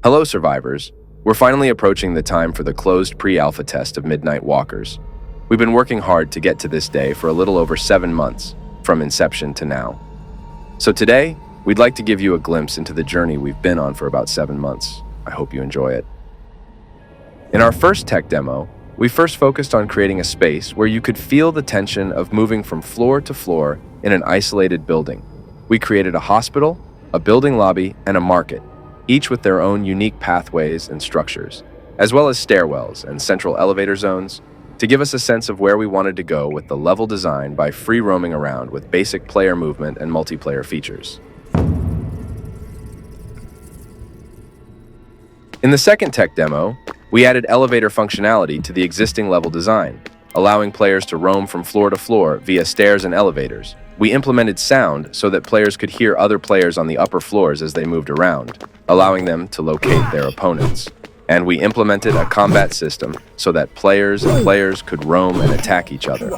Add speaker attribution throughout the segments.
Speaker 1: Hello, survivors. We're finally approaching the time for the closed pre-alpha test of Midnight Walkers. We've been working hard to get to this day for a little over 7 months, from inception to now. So today, we'd like to give you a glimpse into the journey we've been on for about 7 months. I hope you enjoy it. In our first tech demo, we first focused on creating a space where you could feel the tension of moving from floor to floor in an isolated building. We created a hospital, a building lobby, and a market, each with their own unique pathways and structures, as well as stairwells and central elevator zones, to give us a sense of where we wanted to go with the level design by free roaming around with basic player movement and multiplayer features. In the second tech demo, we added elevator functionality to the existing level design, allowing players to roam from floor to floor via stairs and elevators. We implemented sound so that players could hear other players on the upper floors as they moved around, allowing them to locate their opponents. And we implemented a combat system so that players could roam and attack each other.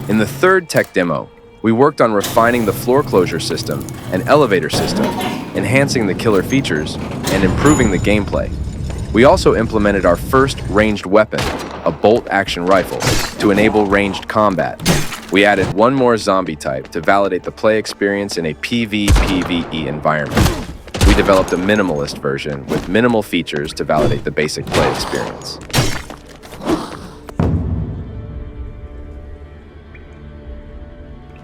Speaker 1: In the third tech demo, we worked on refining the floor closure system and elevator system, enhancing the killer features, and improving the gameplay. We also implemented our first ranged weapon, a bolt-action rifle, to enable ranged combat. We added one more zombie type to validate the play experience in a PvPvE environment. We developed a minimalist version with minimal features to validate the basic play experience.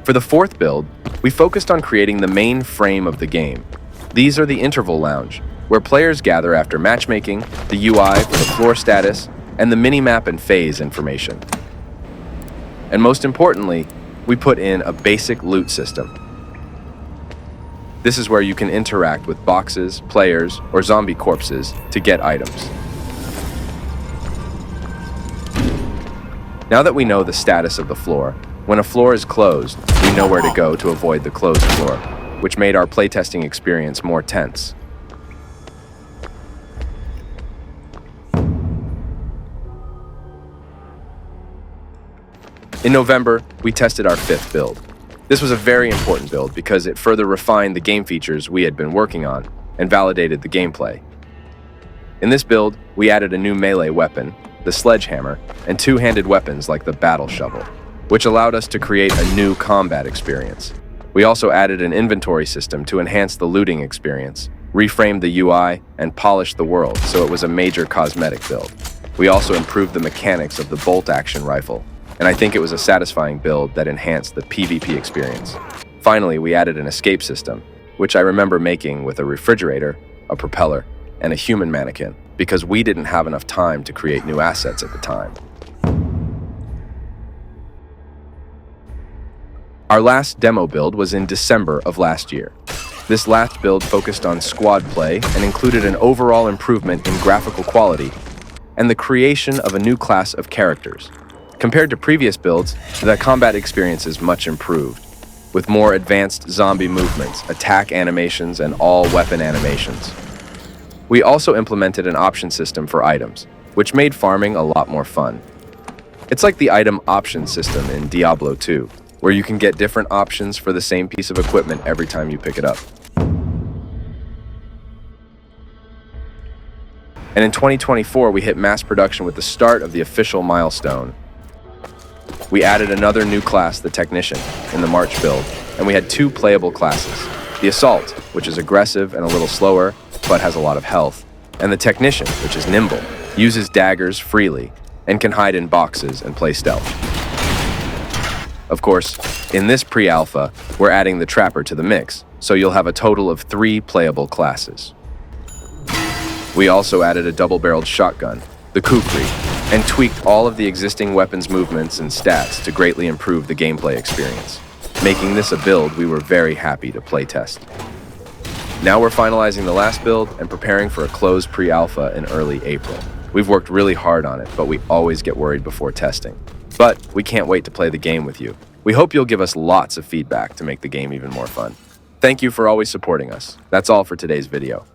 Speaker 1: For the fourth build, we focused on creating the main frame of the game. These are the interval lounge, where players gather after matchmaking, the UI for the floor status, and the minimap and phase information. And most importantly, we put in a basic loot system. This is where you can interact with boxes, players, or zombie corpses to get items. Now that we know the status of the floor, when a floor is closed, we know where to go to avoid the closed floor, which made our playtesting experience more tense. In November, we tested our fifth build. This was a very important build because it further refined the game features we had been working on and validated the gameplay. In this build, we added a new melee weapon, the sledgehammer, and two-handed weapons like the battle shovel, which allowed us to create a new combat experience. We also added an inventory system to enhance the looting experience, reframed the UI, and polished the world so it was a major cosmetic build. We also improved the mechanics of the bolt-action rifle, and I think it was a satisfying build that enhanced the PvP experience. Finally, we added an escape system, which I remember making with a refrigerator, a propeller, and a human mannequin, because we didn't have enough time to create new assets at the time. Our last demo build was in December of last year. This last build focused on squad play and included an overall improvement in graphical quality and the creation of a new class of characters. Compared to previous builds, the combat experience is much improved, with more advanced zombie movements, attack animations, and all weapon animations. We also implemented an option system for items, which made farming a lot more fun. It's like the item option system in Diablo 2, where you can get different options for the same piece of equipment every time you pick it up. And in 2024, we hit mass production with the start of the official milestone. We added another new class, the Technician, in the March build, and we had 2 playable classes. The Assault, which is aggressive and a little slower, but has a lot of health, and the Technician, which is nimble, uses daggers freely, and can hide in boxes and play stealth. Of course, in this pre-alpha, we're adding the Trapper to the mix, so you'll have a total of 3 playable classes. We also added a double-barreled shotgun, the Kukri, and tweaked all of the existing weapons movements and stats to greatly improve the gameplay experience, making this a build we were very happy to playtest. Now we're finalizing the last build and preparing for a closed pre-alpha in early April. We've worked really hard on it, but we always get worried before testing. But we can't wait to play the game with you. We hope you'll give us lots of feedback to make the game even more fun. Thank you for always supporting us. That's all for today's video.